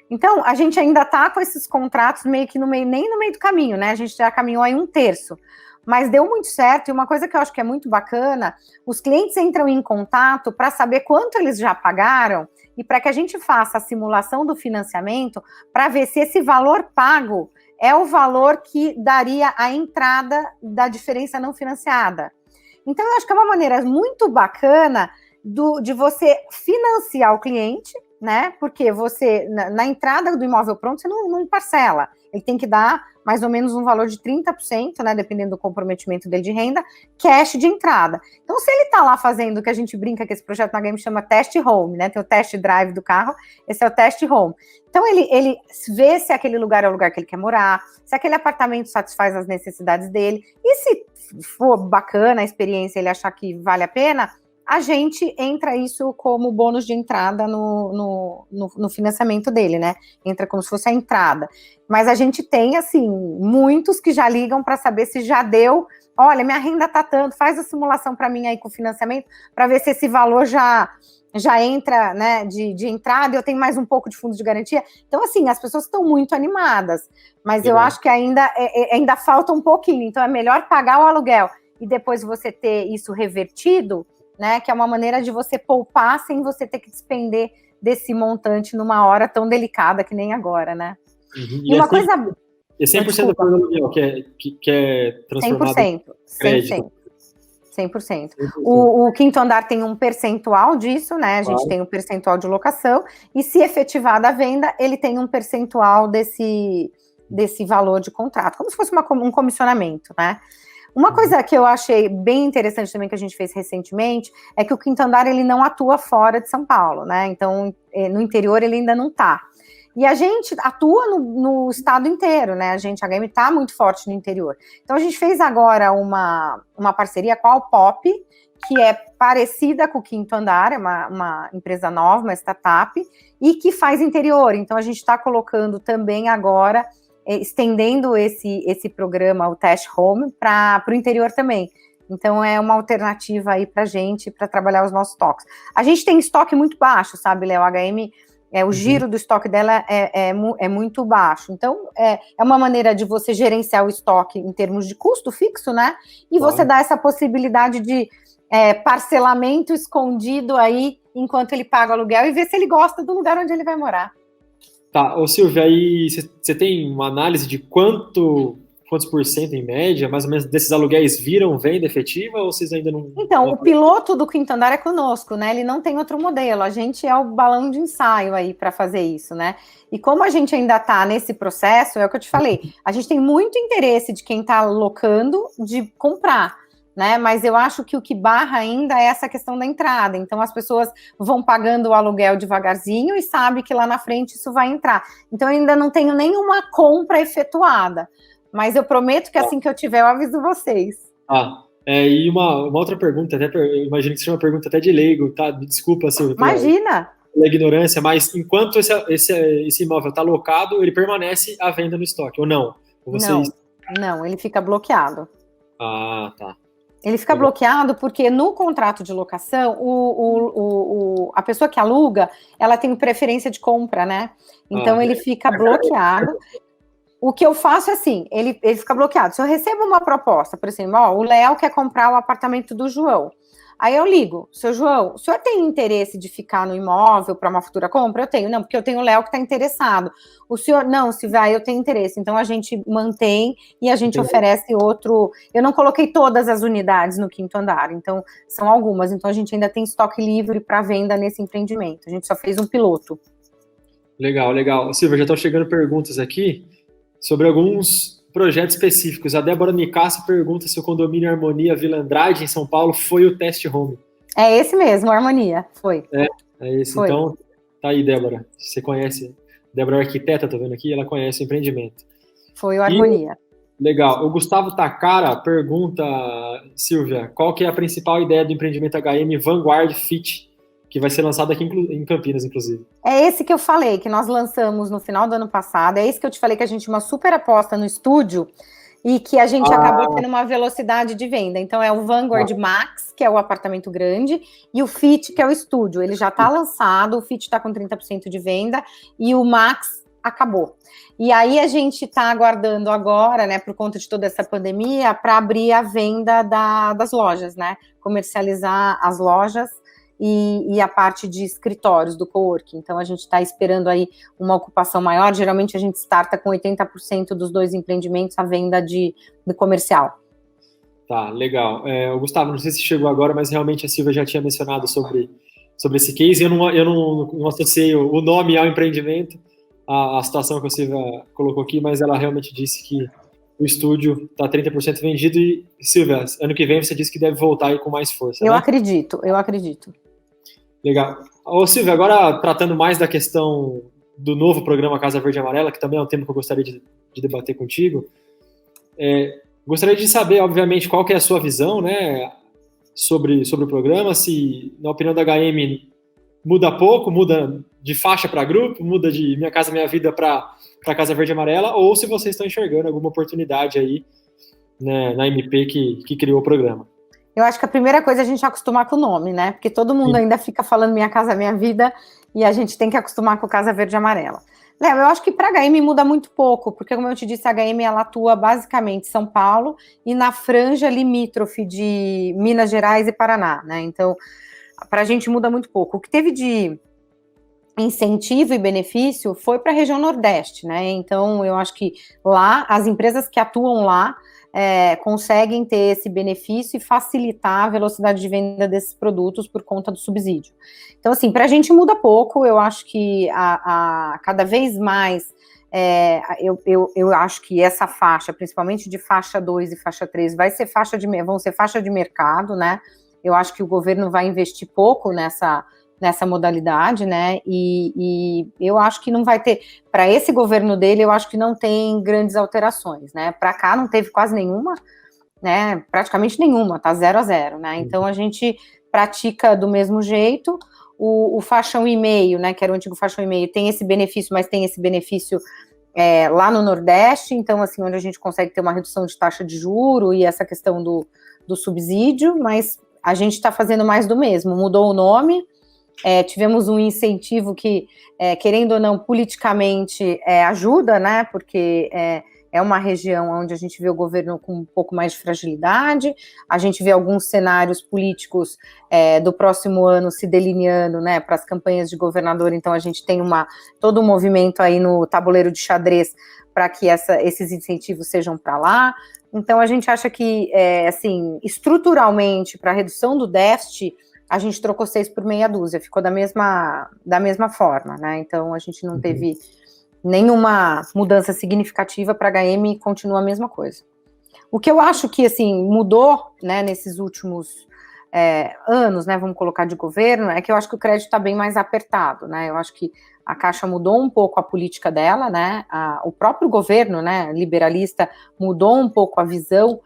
Então, a gente ainda está com esses contratos meio que nem no meio do caminho, né? A gente já caminhou aí 1/3, mas deu muito certo. E uma coisa que eu acho que é muito bacana, os clientes entram em contato para saber quanto eles já pagaram e para que a gente faça a simulação do financiamento para ver se esse valor pago é o valor que daria a entrada da diferença não financiada. Então, eu acho que é uma maneira muito bacana de você financiar o cliente, né? Porque você, na entrada do imóvel pronto, você não parcela. Ele tem que dar mais ou menos um valor de 30%, né? Dependendo do comprometimento dele de renda, cash de entrada. Então, se ele tá lá fazendo o que a gente brinca que esse projeto na Game chama test home, né? Tem o test drive do carro, esse é o test home. Então, ele vê se aquele lugar é o lugar que ele quer morar, se aquele apartamento satisfaz as necessidades dele, e se for bacana a experiência, ele achar que vale a pena, a gente entra isso como bônus de entrada no financiamento dele, né? Entra como se fosse a entrada. Mas a gente tem, assim, muitos que já ligam para saber se já deu. Olha, minha renda tá tanto, faz a simulação para mim aí com o financiamento, para ver se esse valor já entra, né, de entrada, e eu tenho mais um pouco de fundo de garantia. Então, assim, as pessoas estão muito animadas, mas eu acho que ainda falta um pouquinho. Então, é melhor pagar o aluguel e depois você ter isso revertido, né, que é uma maneira de você poupar sem você ter que despender desse montante numa hora tão delicada que nem agora, né? Uhum. E uma coisa... É 100% do aluguel que é transformado 100%, 100%. O Quinto Andar tem um percentual disso, né? A gente tem um percentual de locação, e se efetivada a venda, ele tem um percentual desse valor de contrato, como se fosse um comissionamento, né? Uma coisa que eu achei bem interessante também que a gente fez recentemente é que o Quinto Andar ele não atua fora de São Paulo, né? Então, no interior ele ainda não está. E a gente atua no estado inteiro, né? A HM está muito forte no interior. Então, a gente fez agora uma parceria com a Alpop, que é parecida com o Quinto Andar, é uma empresa nova, uma startup, e que faz interior. Então, a gente está colocando também agora, estendendo esse programa, o Test Home, para o interior também. Então, é uma alternativa aí para a gente, para trabalhar os nossos estoques. A gente tem estoque muito baixo, sabe, Léo? A HM, o giro do estoque dela é muito baixo. Então, é uma maneira de você gerenciar o estoque em termos de custo fixo, né? E você dá essa possibilidade de parcelamento escondido aí, enquanto ele paga o aluguel, e ver se ele gosta do lugar onde ele vai morar. Tá, ô Silvia, aí você tem uma análise de quantos por cento em média, mais ou menos, desses aluguéis viram venda efetiva, ou vocês ainda não... Então, o piloto do Quinto Andar é conosco, né? Ele não tem outro modelo, a gente é o balão de ensaio aí para fazer isso, né? E como a gente ainda está nesse processo, é o que eu te falei, a gente tem muito interesse de quem está locando de comprar, né? Mas eu acho que o que barra ainda é essa questão da entrada. Então, as pessoas vão pagando o aluguel devagarzinho e sabem que lá na frente isso vai entrar. Então, eu ainda não tenho nenhuma compra efetuada. Mas eu prometo que assim que eu tiver, eu aviso vocês. E uma outra pergunta, eu imagino que seja uma pergunta até de leigo, tá? Me desculpa, Silvia. Imagina! Pela ignorância, mas enquanto esse imóvel está locado, ele permanece à venda no estoque, ou não? Não, ele fica bloqueado. Ah, tá. Ele fica bloqueado porque no contrato de locação, a pessoa que aluga, ela tem preferência de compra, né? Então ele fica bloqueado. O que eu faço é assim, ele fica bloqueado. Se eu recebo uma proposta, por exemplo, o Léo quer comprar o apartamento do João. Aí eu ligo, seu João, o senhor tem interesse de ficar no imóvel para uma futura compra? Eu tenho, não, porque eu tenho o Léo que está interessado. O senhor, não, se vai, eu tenho interesse. Então a gente mantém e a gente oferece outro. Eu não coloquei todas as unidades no 5º andar, então são algumas. Então a gente ainda tem estoque livre para venda nesse empreendimento. A gente só fez um piloto. Legal, legal. Silvia, já estão chegando perguntas aqui sobre alguns projetos específicos. A Débora Nicasso pergunta se o condomínio Harmonia Vila Andrade, em São Paulo, foi o test home. É esse mesmo, Harmonia, foi. É esse. Foi. Então, tá aí, Débora. Você conhece. Débora é arquiteta, tô vendo aqui, ela conhece o empreendimento. Foi o Harmonia. Legal. O Gustavo Takara pergunta, Silvia, qual que é a principal ideia do empreendimento HM Vanguard Fit, que vai ser lançado aqui em Campinas, inclusive? É esse que eu falei, que nós lançamos no final do ano passado, é esse que eu te falei que a gente tinha uma super aposta no estúdio e que a gente acabou tendo uma velocidade de venda. Então é o Vanguard Max, que é o apartamento grande, e o Fit, que é o estúdio. Ele já está lançado, o Fit está com 30% de venda e o Max acabou. E aí a gente está aguardando agora, né, por conta de toda essa pandemia, para abrir a venda das lojas, né, comercializar as lojas e a parte de escritórios do coworking. Então a gente está esperando aí uma ocupação maior. Geralmente a gente starta com 80% dos 2 empreendimentos a venda de comercial. Tá, legal. O Gustavo, não sei se chegou agora, mas realmente a Silvia já tinha mencionado sobre esse case. Eu não associei o nome ao empreendimento, a situação que a Silvia colocou aqui, mas ela realmente disse que o estúdio está 30% vendido e, Silvia, ano que vem você disse que deve voltar aí com mais força. Eu né? acredito. Legal. Ô, Silvia, agora tratando mais da questão do novo programa Casa Verde e Amarela, que também é um tema que eu gostaria de debater contigo, gostaria de saber, obviamente, qual que é a sua visão, né, sobre o programa, se, na opinião da HM, muda pouco, muda de faixa para grupo, muda de Minha Casa Minha Vida para Casa Verde e Amarela, ou se vocês estão enxergando alguma oportunidade aí, né, na MP que criou o programa. Eu acho que a primeira coisa é a gente acostumar com o nome, né? Porque todo mundo ainda fica falando Minha Casa Minha Vida e a gente tem que acostumar com Casa Verde e Amarela. Léo, eu acho que para a HM muda muito pouco, porque, como eu te disse, a HM ela atua basicamente em São Paulo e na franja limítrofe de Minas Gerais e Paraná, né? Então, para a gente muda muito pouco. O que teve de incentivo e benefício foi para a região Nordeste, né? Então, eu acho que lá, as empresas que atuam lá conseguem ter esse benefício e facilitar a velocidade de venda desses produtos por conta do subsídio. Então, assim, para a gente muda pouco, eu acho que cada vez mais, eu acho que essa faixa, principalmente de faixa 2 e faixa 3, vão ser faixa de mercado, né? Eu acho que o governo vai investir pouco nessa modalidade, né, e eu acho que não vai ter, para esse governo dele, eu acho que não tem grandes alterações, né, para cá não teve quase nenhuma, né, praticamente nenhuma, tá 0-0, né, então a gente pratica do mesmo jeito. O faixa 1,5, né, que era o antigo faixa 1,5, tem esse benefício, mas tem esse benefício lá no Nordeste, então, assim, onde a gente consegue ter uma redução de taxa de juro e essa questão do subsídio, mas a gente está fazendo mais do mesmo, mudou o nome. Tivemos um incentivo que, querendo ou não, politicamente ajuda, né, porque é uma região onde a gente vê o governo com um pouco mais de fragilidade, a gente vê alguns cenários políticos do próximo ano se delineando, né, para as campanhas de governador, então a gente tem todo um movimento aí no tabuleiro de xadrez para que esses incentivos sejam para lá. Então a gente acha que, assim, estruturalmente, para a redução do déficit, a gente trocou 6 por meia dúzia, ficou da mesma forma, né? Então a gente não teve nenhuma mudança significativa para a HM, continua a mesma coisa. O que eu acho que, assim, mudou, né, nesses últimos anos, né, vamos colocar de governo, é que eu acho que o crédito está bem mais apertado, né? Eu acho que a Caixa mudou um pouco a política dela, né? O próprio governo, né, liberalista, mudou um pouco a visão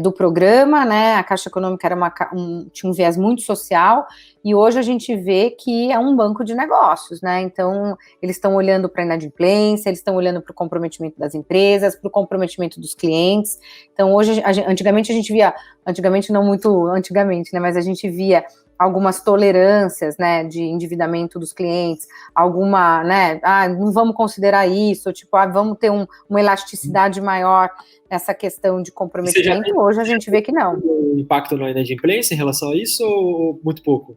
do programa, né? A Caixa Econômica tinha um viés muito social, e hoje a gente vê que é um banco de negócios, né? Então, eles estão olhando para a inadimplência, eles estão olhando para o comprometimento das empresas, para o comprometimento dos clientes. Então, hoje, antigamente a gente via, antigamente não muito antigamente, né? Mas a gente via algumas tolerâncias, né, de endividamento dos clientes, alguma, né, não vamos considerar isso, tipo, vamos ter uma elasticidade maior nessa questão de comprometimento. Hoje a gente vê que não. Impacto na inadimplência em relação a isso ou muito pouco?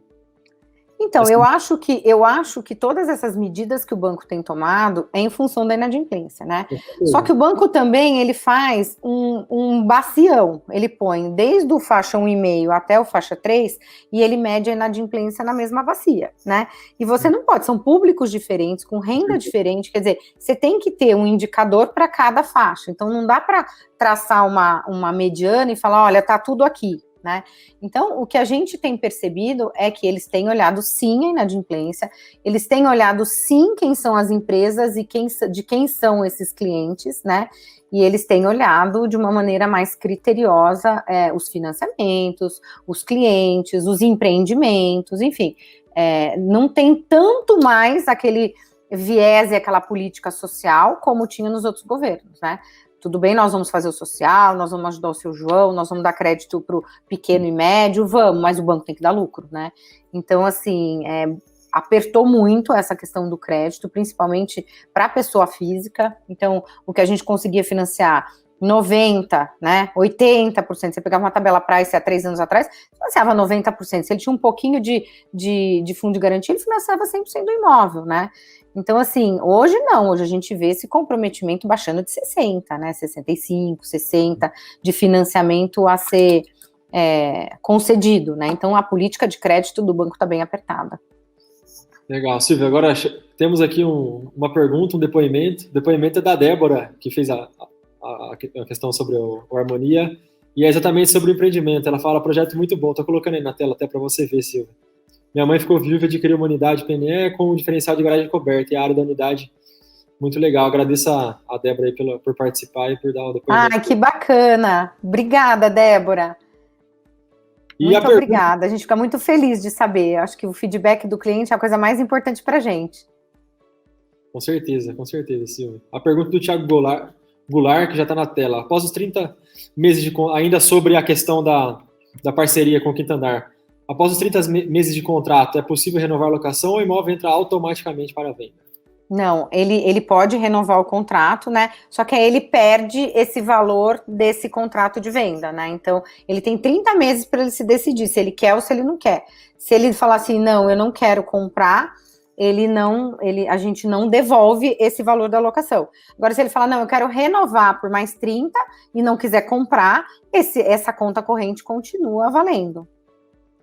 Então, eu acho que todas essas medidas que o banco tem tomado é em função da inadimplência, né? Só que o banco também, ele faz um bacião, ele põe desde o faixa 1,5 até o faixa 3, e ele mede a inadimplência na mesma bacia, né? E você não pode, são públicos diferentes, com renda diferente, quer dizer, você tem que ter um indicador para cada faixa, então não dá para traçar uma mediana e falar, olha, tá tudo aqui, né? Então, o que a gente tem percebido é que eles têm olhado sim a inadimplência, eles têm olhado sim quem são as empresas e de quem são esses clientes, né? E eles têm olhado de uma maneira mais criteriosa os financiamentos, os clientes, os empreendimentos, enfim. Não tem tanto mais aquele viés e aquela política social como tinha nos outros governos, né? Tudo bem, nós vamos fazer o social, nós vamos ajudar o seu João, nós vamos dar crédito para o pequeno e médio, vamos, mas o banco tem que dar lucro, né? Então, assim, apertou muito essa questão do crédito, principalmente para a pessoa física. Então, o que a gente conseguia financiar 90%, né, 80%, você pegava uma tabela Price há 3 anos atrás, financiava 90%. Se ele tinha um pouquinho de fundo de garantia, ele financiava 100% do imóvel, né? Então, assim, hoje não, hoje a gente vê esse comprometimento baixando de 60%, né, 65%, 60% de financiamento a ser concedido, né? Então, a política de crédito do banco está bem apertada. Legal, Silvia, agora temos aqui uma pergunta, um depoimento. O depoimento é da Débora, que fez a questão sobre o Harmonia, e é exatamente sobre o empreendimento. Ela fala, projeto muito bom, estou colocando aí na tela até para você ver, Silvia. Minha mãe ficou viúva e adquiriu uma unidade PNE com um diferencial de garagem coberta, e a área da unidade muito legal. Agradeço a Débora aí por participar e por dar o depoimento. Que bacana! Obrigada, Débora. Muito obrigada, a gente fica muito feliz de saber. Acho que o feedback do cliente é a coisa mais importante para a gente. Com certeza, Silvia. A pergunta do Thiago Goulart, que já está na tela. Após os 30 meses ainda sobre a questão da parceria com o Quinto Andar, após os 30 meses de contrato, é possível renovar a locação ou o imóvel entra automaticamente para a venda? Não, ele pode renovar o contrato, né? Só que aí ele perde esse valor desse contrato de venda, né? Então, ele tem 30 meses para ele se decidir se ele quer ou se ele não quer. Se ele falar assim, não, eu não quero comprar, a gente não devolve esse valor da locação. Agora, se ele falar, não, eu quero renovar por mais 30 e não quiser comprar, essa conta corrente continua valendo.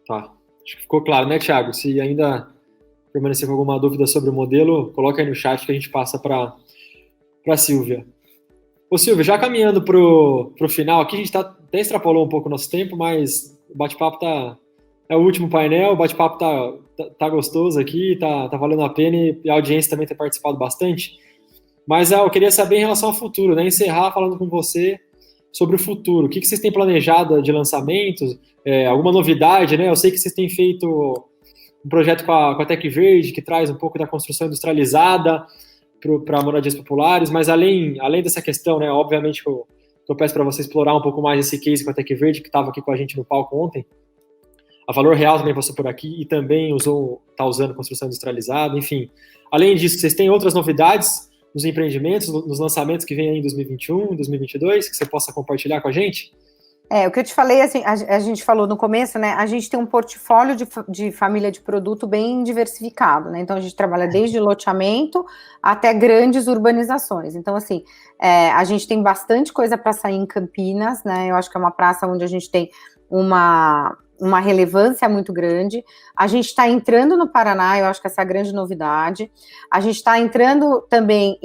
Tá, acho que ficou claro, né, Thiago? Se ainda permanecer com alguma dúvida sobre o modelo, coloca aí no chat que a gente passa para a Silvia. Ô Silvia, já caminhando para o final aqui, a gente até extrapolou um pouco o nosso tempo, mas o bate-papo é o último painel, o bate-papo tá gostoso aqui, tá valendo a pena e a audiência também tem participado bastante. Mas eu queria saber em relação ao futuro, né? Encerrar falando com você sobre o futuro. O que vocês têm planejado de lançamentos? Alguma novidade, né? Eu sei que vocês têm feito um projeto com a Tec Verde, que traz um pouco da construção industrializada para moradias populares, mas além dessa questão, né? Obviamente que eu peço para você explorar um pouco mais esse case com a Tec Verde, que estava aqui com a gente no palco ontem. A Valor Real também passou por aqui e também está usando construção industrializada, enfim. Além disso, vocês têm outras novidades nos empreendimentos, nos lançamentos que vem aí em 2021, 2022, que você possa compartilhar com a gente? O que eu te falei, assim, a gente falou no começo, né, a gente tem um portfólio de família de produto bem diversificado, né, então a gente trabalha desde loteamento até grandes urbanizações, então assim, a gente tem bastante coisa para sair em Campinas, né, eu acho que é uma praça onde a gente tem uma relevância muito grande. A gente está entrando no Paraná, eu acho que essa é a grande novidade. A gente está entrando também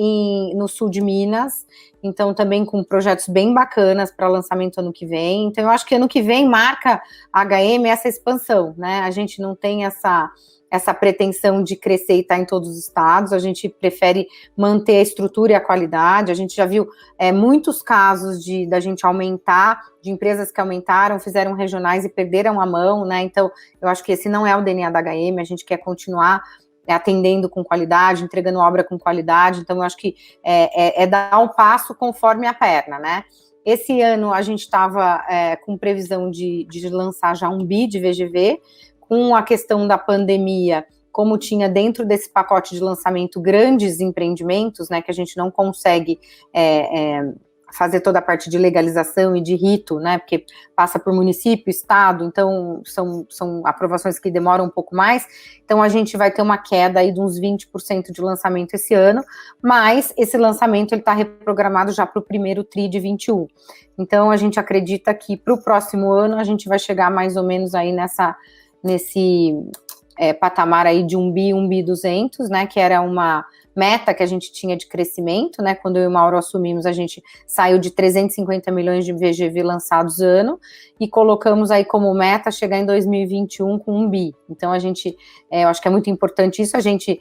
no sul de Minas, então também com projetos bem bacanas para lançamento ano que vem. Então eu acho que ano que vem marca a HM essa expansão, né? A gente não tem essa pretensão de crescer e estar em todos os estados, a gente prefere manter a estrutura e a qualidade. A gente já viu muitos casos da gente aumentar, de empresas que aumentaram, fizeram regionais e perderam a mão, né? Então, eu acho que esse não é o DNA da HM, a gente quer continuar atendendo com qualidade, entregando obra com qualidade, então eu acho que dar um passo conforme a perna, né? Esse ano a gente estava com previsão de lançar já um BI de VGV, com a questão da pandemia, como tinha dentro desse pacote de lançamento grandes empreendimentos, né, que a gente não consegue fazer toda a parte de legalização e de rito, né, porque passa por município, estado, então são aprovações que demoram um pouco mais, então a gente vai ter uma queda aí de uns 20% de lançamento esse ano, mas esse lançamento ele está reprogramado já para o primeiro TRI de 21. Então a gente acredita que para o próximo ano a gente vai chegar mais ou menos aí nesse patamar aí de 1 bi 200, né, que era uma meta que a gente tinha de crescimento, né, quando eu e o Mauro assumimos, a gente saiu de 350 milhões de VGV lançados ano, e colocamos aí como meta chegar em 2021 com 1 bi, então a gente, eu acho que é muito importante isso, a gente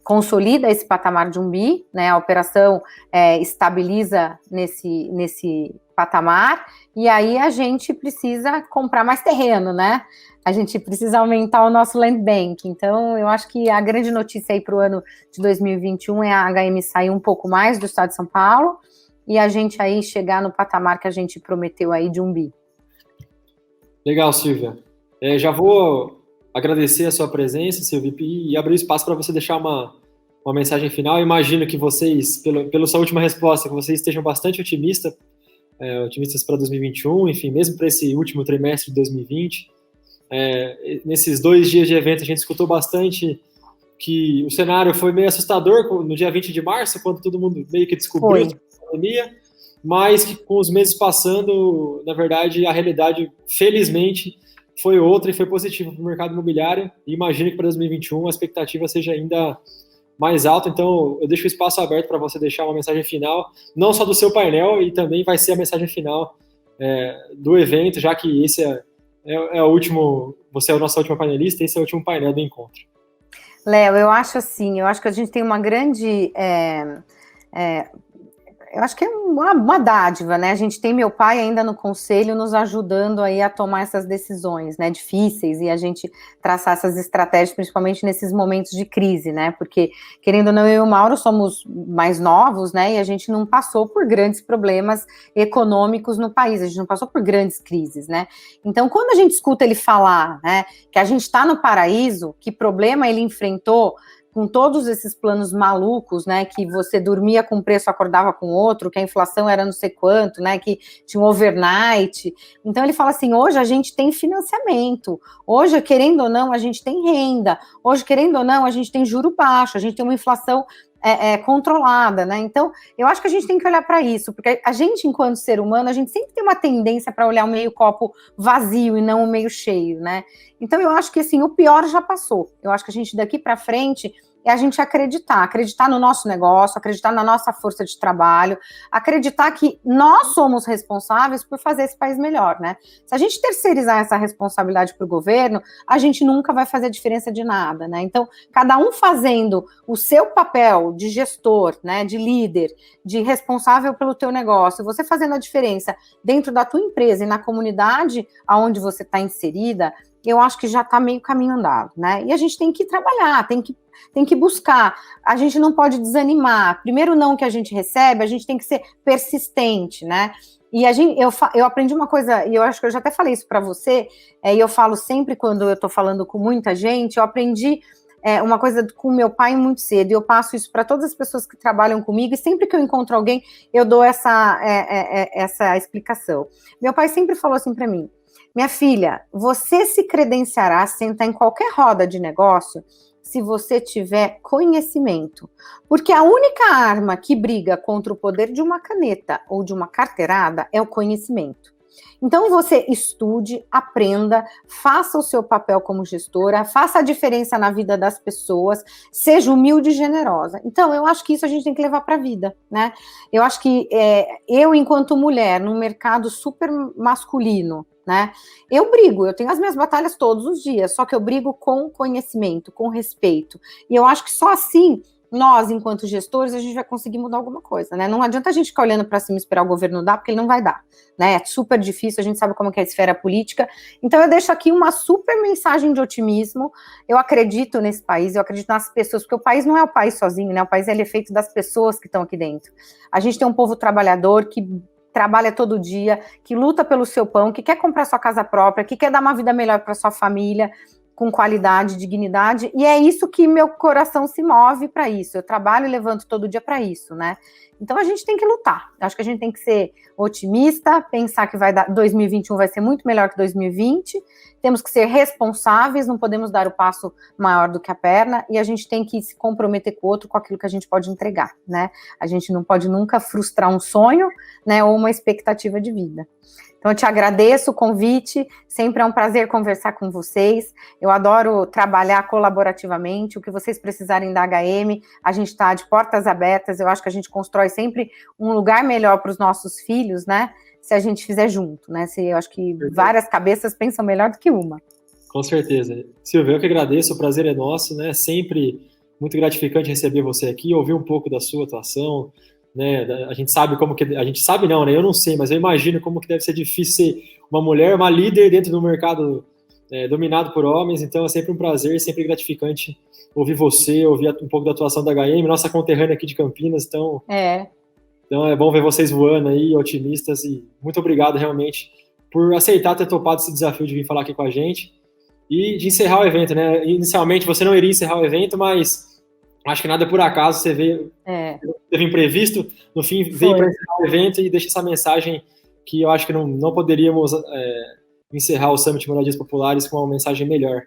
consolida esse patamar de 1 bi, né, a operação estabiliza nesse patamar, e aí a gente precisa comprar mais terreno, né, a gente precisa aumentar o nosso land bank, então eu acho que a grande notícia aí para o ano de 2021 é a HM sair um pouco mais do estado de São Paulo, e a gente aí chegar no patamar que a gente prometeu aí de 1 bi. Legal, Silvia. Já vou agradecer a sua presença, Silvia, e abrir espaço para você deixar uma mensagem final. Eu imagino que vocês, pela sua última resposta, que vocês estejam bastante otimistas para 2021, enfim, mesmo para esse último trimestre de 2020. Nesses 2 dias de evento, a gente escutou bastante que o cenário foi meio assustador no dia 20 de março, quando todo mundo meio que descobriu a pandemia, mas que com os meses passando, na verdade, a realidade, felizmente, foi outra e foi positiva para o mercado imobiliário, e imagino que para 2021 a expectativa seja ainda mais alta, então eu deixo o espaço aberto para você deixar uma mensagem final, não só do seu painel, e também vai ser a mensagem final do evento, já que esse é o último, você é a nossa última painelista, esse é o último painel do encontro. Léo, eu acho que a gente tem uma grande... eu acho que é uma dádiva, né? A gente tem meu pai ainda no conselho nos ajudando aí a tomar essas decisões, né, difíceis, e a gente traçar essas estratégias, principalmente nesses momentos de crise, né? Porque, querendo ou não, eu e o Mauro somos mais novos, né? E a gente não passou por grandes problemas econômicos no país, a gente não passou por grandes crises, né? Então, quando a gente escuta ele falar, né, que a gente está no paraíso, que problema ele enfrentou com todos esses planos malucos, né, que você dormia com um preço, acordava com outro, que a inflação era não sei quanto, né, que tinha um overnight. Então ele fala assim, hoje a gente tem financiamento, hoje, querendo ou não, a gente tem renda, hoje, querendo ou não, a gente tem juro baixo, a gente tem uma inflação controlada, né? Então, eu acho que a gente tem que olhar para isso, porque a gente, enquanto ser humano, a gente sempre tem uma tendência para olhar o meio copo vazio e não o meio cheio, né? Então, eu acho que, assim, o pior já passou. Eu acho que a gente, daqui para frente, é a gente acreditar no nosso negócio, acreditar na nossa força de trabalho, acreditar que nós somos responsáveis por fazer esse país melhor, né? Se a gente terceirizar essa responsabilidade para o governo, a gente nunca vai fazer diferença de nada, né? Então, cada um fazendo o seu papel de gestor, né, de líder, de responsável pelo teu negócio, você fazendo a diferença dentro da tua empresa e na comunidade aonde você está inserida, eu acho que já está meio caminho andado, né? E a gente tem que trabalhar, tem que buscar, a gente não pode desanimar. Primeiro não que a gente recebe, a gente tem que ser persistente, né? E eu aprendi uma coisa, e eu acho que eu já até falei isso para você, e eu falo sempre quando eu estou falando com muita gente, eu aprendi uma coisa com meu pai muito cedo, e eu passo isso para todas as pessoas que trabalham comigo, e sempre que eu encontro alguém, eu dou essa explicação. Meu pai sempre falou assim para mim, minha filha, você se credenciará a sentar em qualquer roda de negócio se você tiver conhecimento. Porque a única arma que briga contra o poder de uma caneta ou de uma carteirada é o conhecimento. Então você estude, aprenda, faça o seu papel como gestora, faça a diferença na vida das pessoas, seja humilde e generosa. Então eu acho que isso a gente tem que levar para a vida, né? Eu acho que eu, enquanto mulher, num mercado super masculino, né? Eu brigo, eu tenho as minhas batalhas todos os dias, só que eu brigo com conhecimento, com respeito. E eu acho que só assim, nós, enquanto gestores, a gente vai conseguir mudar alguma coisa, né? Não adianta a gente ficar olhando para cima e esperar o governo dar, porque ele não vai dar, né? É super difícil, a gente sabe como que é a esfera política. Então eu deixo aqui uma super mensagem de otimismo. Eu acredito nesse país, eu acredito nas pessoas, porque o país não é o país sozinho, né? O país é feito das pessoas que estão aqui dentro. A gente tem um povo trabalhador que trabalha todo dia, que luta pelo seu pão, que quer comprar sua casa própria, que quer dar uma vida melhor para sua família, com qualidade, dignidade, e é isso que meu coração se move para isso. Eu trabalho e levanto todo dia para isso, né? Então a gente tem que lutar. Acho que a gente tem que ser otimista, pensar que 2021 vai ser muito melhor que 2020. Temos que ser responsáveis, não podemos dar o passo maior do que a perna, e a gente tem que se comprometer com o outro com aquilo que a gente pode entregar, né? A gente não pode nunca frustrar um sonho, né, ou uma expectativa de vida. Então, eu te agradeço o convite, sempre é um prazer conversar com vocês, eu adoro trabalhar colaborativamente, o que vocês precisarem da HM, a gente está de portas abertas, eu acho que a gente constrói sempre um lugar melhor para os nossos filhos, né, se a gente fizer junto, né, eu acho que várias cabeças pensam melhor do que uma. Com certeza. Silvia, eu que agradeço, o prazer é nosso, né, sempre muito gratificante receber você aqui, ouvir um pouco da sua atuação, né, a gente sabe como que, a gente sabe não, né, eu não sei, mas eu imagino como que deve ser difícil ser uma mulher, uma líder dentro do mercado dominado por homens, então é sempre um prazer, sempre gratificante ouvir você, ouvir um pouco da atuação da HM, nossa conterrânea aqui de Campinas, então é bom ver vocês voando aí, otimistas, e muito obrigado realmente por aceitar ter topado esse desafio de vir falar aqui com a gente e de encerrar o evento, né, inicialmente você não iria encerrar o evento, mas acho que nada por acaso, você veio, teve imprevisto, no fim veio para encerrar o evento e deixa essa mensagem que eu acho que não poderíamos encerrar o Summit Moradias Populares com uma mensagem melhor.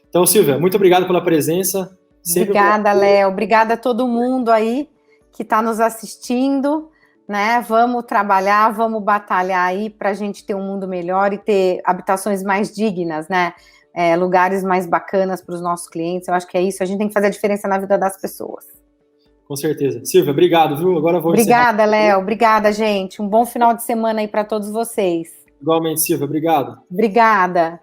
Então, Silvia, muito obrigado pela presença. Obrigada, Léo. Obrigada a todo mundo aí que está nos assistindo, né? Vamos trabalhar, vamos batalhar aí para a gente ter um mundo melhor e ter habitações mais dignas, né? Lugares mais bacanas para os nossos clientes. Eu acho que é isso. A gente tem que fazer a diferença na vida das pessoas. Com certeza. Silvia, obrigado, viu? Agora eu vou Obrigada, Léo. Obrigada, gente. Um bom final de semana aí para todos vocês. Igualmente, Silvia. Obrigado. Obrigada.